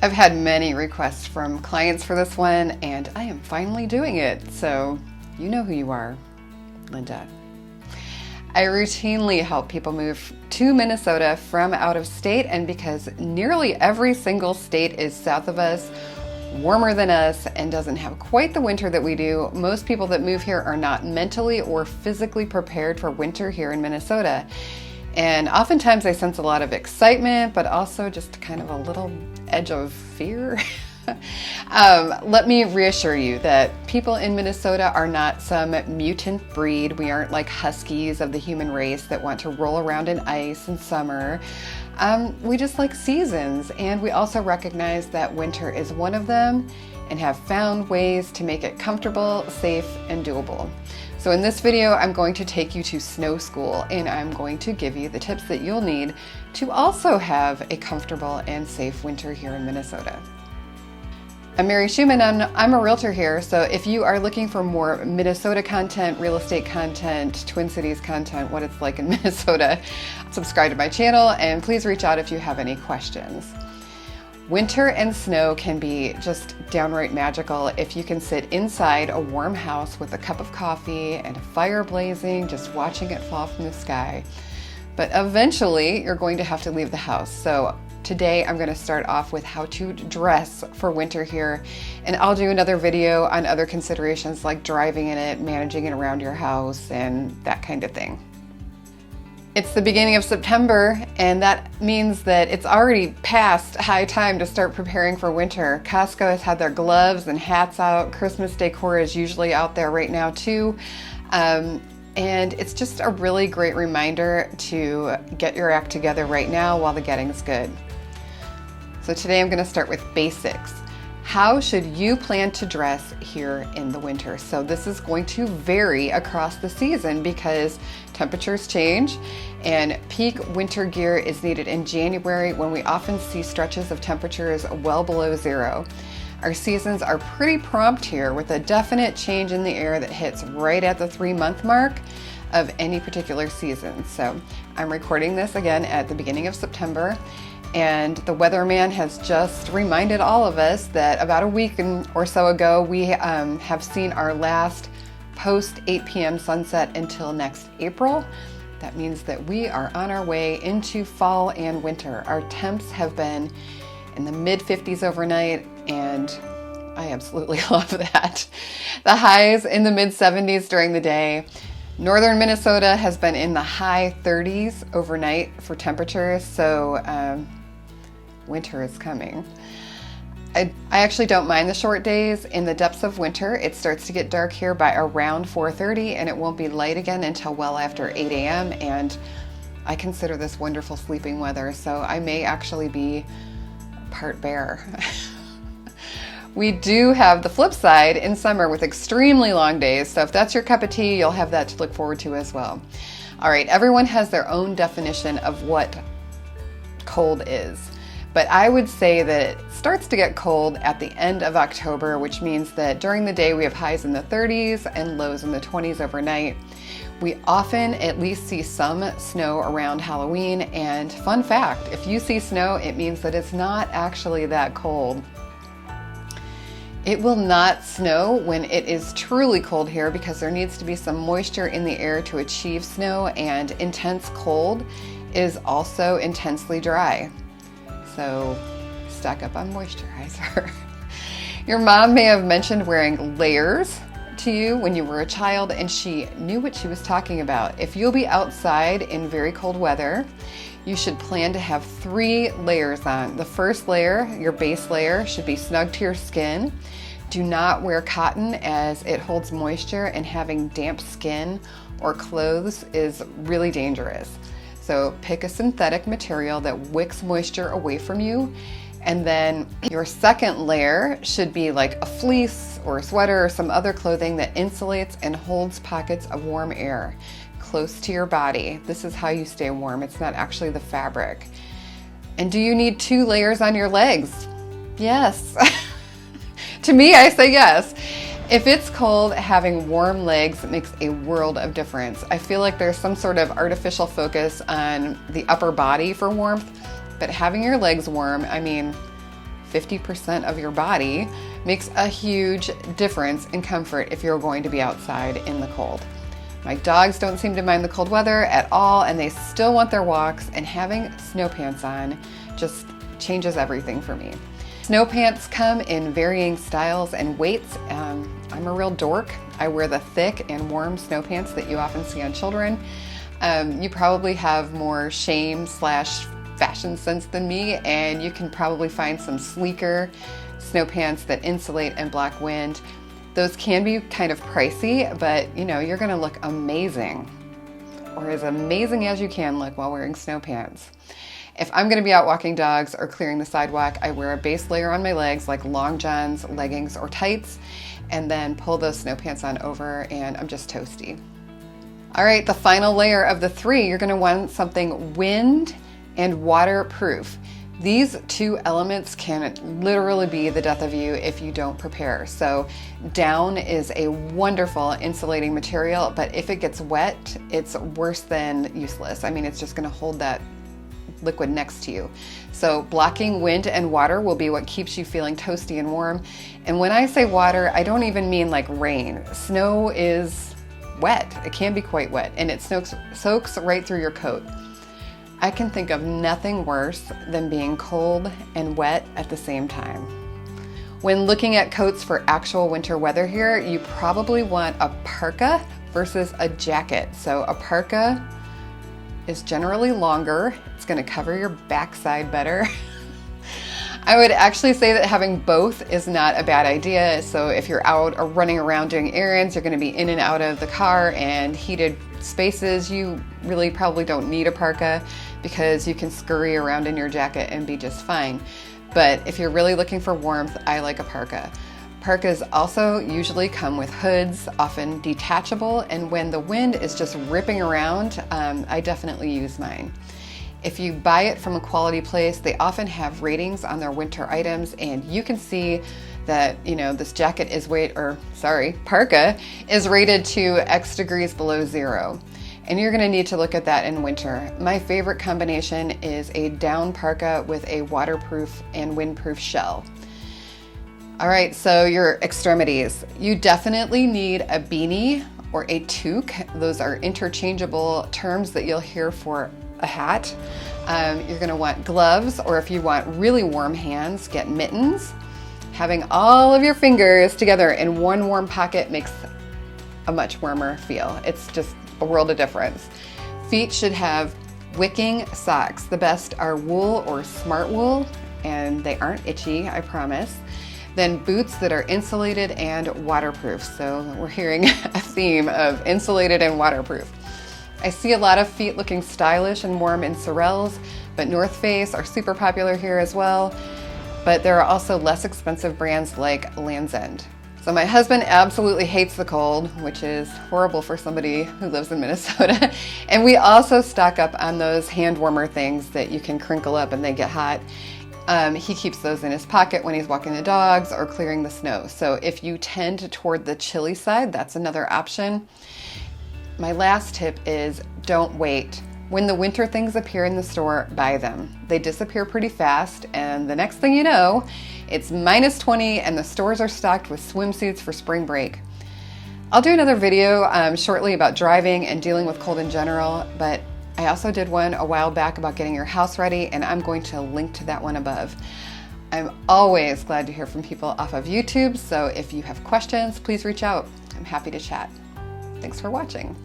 I've had many requests from clients for this one, and I am finally doing it. So you know who you are, Linda. I routinely help people move to Minnesota from out of state, and because nearly every single state is south of us, warmer than us, and doesn't have quite the winter that we do, most people that move here are not mentally or physically prepared for winter here in Minnesota. And oftentimes I sense a lot of excitement, but also just kind of a little edge of fear. Let me reassure you that people in Minnesota are not some mutant breed. We aren't like huskies of the human race that want to roll around in ice in summer. We just like seasons, and we also recognize that winter is one of them and have found ways to make it comfortable, safe, and doable. So in this video, I'm going to take you to snow school, and I'm going to give you the tips that you'll need to also have a comfortable and safe winter here in Minnesota. I'm Schumann, and I'm a realtor here, so if you are looking for more Minnesota content, real estate content, Twin Cities content, what it's like in Minnesota, subscribe to my channel, and please reach out if you have any questions. Winter and snow can be just downright magical if you can sit inside a warm house with a cup of coffee and a fire blazing, just watching it fall from the sky. But eventually, you're going to have to leave the house. So today, I'm going to start off with how to dress for winter here, and I'll do another video on other considerations like driving in it, managing it around your house, and that kind of thing. It's the beginning of September, and that means that it's already past high time to start preparing for winter. Costco has had their gloves and hats out. Christmas decor is usually out there right now too. And it's just a really great reminder to get your act together right now while the getting's good. So today I'm going to start with basics. How should you plan to dress here in the winter? So this is going to vary across the season because temperatures change, and peak winter gear is needed in January when we often see stretches of temperatures well below zero. Our seasons are pretty prompt here with a definite change in the air that hits right at the 3-month mark of any particular season. So I'm recording this again at the beginning of September. And the weatherman has just reminded all of us that about a week or so ago, we have seen our last post 8 p.m. sunset until next April. That means that we are on our way into fall and winter. Our temps have been in the mid-50s overnight, and I absolutely love that. The highs in the mid-70s during the day. Northern Minnesota has been in the high 30s overnight for temperatures, so winter is coming. I actually don't mind the short days. In the depths of winter, it starts to get dark here by around 4:30, and it won't be light again until well after 8 a.m. And I consider this wonderful sleeping weather, so I may actually be part bear. We do have the flip side in summer with extremely long days, so if that's your cup of tea, you'll have that to look forward to as well. All right, everyone has their own definition of what cold is. But I would say that it starts to get cold at the end of October, which means that during the day we have highs in the 30s and lows in the 20s overnight. We often at least see some snow around Halloween, and fun fact, if you see snow, it means that it's not actually that cold. It will not snow when it is truly cold here because there needs to be some moisture in the air to achieve snow, and intense cold is also intensely dry. So stock up on moisturizer. Your mom may have mentioned wearing layers to you when you were a child, and she knew what she was talking about. If you'll be outside in very cold weather, you should plan to have 3 layers on. The first layer, your base layer, should be snug to your skin. Do not wear cotton as it holds moisture, and having damp skin or clothes is really dangerous. So pick a synthetic material that wicks moisture away from you. And then your second layer should be like a fleece or a sweater or some other clothing that insulates and holds pockets of warm air close to your body. This is how you stay warm. It's not actually the fabric. And do you need 2 layers on your legs? Yes. To me, I say yes. If it's cold, having warm legs makes a world of difference. I feel like there's some sort of artificial focus on the upper body for warmth, but having your legs warm, I mean, 50% of your body makes a huge difference in comfort if you're going to be outside in the cold. My dogs don't seem to mind the cold weather at all, and they still want their walks, and having snow pants on just changes everything for me. Snow pants come in varying styles and weights. I'm a real dork. I wear the thick and warm snow pants that you often see on children. You probably have more shame/fashion sense than me, and you can probably find some sleeker snow pants that insulate and block wind. Those can be kind of pricey, but you're gonna look amazing, or as amazing as you can look while wearing snow pants. If I'm gonna be out walking dogs or clearing the sidewalk, I wear a base layer on my legs like long johns, leggings, or tights, and then pull those snow pants on over, and I'm just toasty. All right, the final layer of the three, you're gonna want something wind and waterproof. These two elements can literally be the death of you if you don't prepare. So down is a wonderful insulating material, but if it gets wet, it's worse than useless. I mean, it's just gonna hold that liquid next to you. So blocking wind and water will be what keeps you feeling toasty and warm. And when I say water, I don't even mean like rain. Snow is wet. It can be quite wet, and it soaks right through your coat. I can think of nothing worse than being cold and wet at the same time. When looking at coats for actual winter weather here, you probably want a parka versus a jacket. So a parka is generally longer. It's going to cover your backside better. I would actually say that having both is not a bad idea. So if you're out or running around doing errands, you're going to be in and out of the car and heated spaces, you really probably don't need a parka because you can scurry around in your jacket and be just fine. But if you're really looking for warmth, I like a parka. Parkas also usually come with hoods, often detachable, and when the wind is just ripping around, I definitely use mine. If you buy it from a quality place, they often have ratings on their winter items, and you can see that this jacket is parka is rated to X degrees below zero. And you're gonna need to look at that in winter. My favorite combination is a down parka with a waterproof and windproof shell. All right, so your extremities. You definitely need a beanie or a toque. Those are interchangeable terms that you'll hear for a hat. You're gonna want gloves, or if you want really warm hands, get mittens. Having all of your fingers together in one warm pocket makes a much warmer feel. It's just a world of difference. Feet should have wicking socks. The best are wool or smart wool, and they aren't itchy, I promise. Then boots that are insulated and waterproof. So we're hearing a theme of insulated and waterproof. I see a lot of feet looking stylish and warm in Sorels, but North Face are super popular here as well. But there are also less expensive brands like Land's End. So my husband absolutely hates the cold, which is horrible for somebody who lives in Minnesota. And we also stock up on those hand warmer things that you can crinkle up and they get hot. He keeps those in his pocket when he's walking the dogs or clearing the snow. So if you tend toward the chilly side, that's another option. My last tip is don't wait. When the winter things appear in the store, buy them. They disappear pretty fast, and the next thing you know, it's -20 and the stores are stocked with swimsuits for spring break. I'll do another video shortly about driving and dealing with cold in general, but I also did one a while back about getting your house ready, and I'm going to link to that one above. I'm always glad to hear from people off of YouTube, so if you have questions, please reach out. I'm happy to chat. Thanks for watching.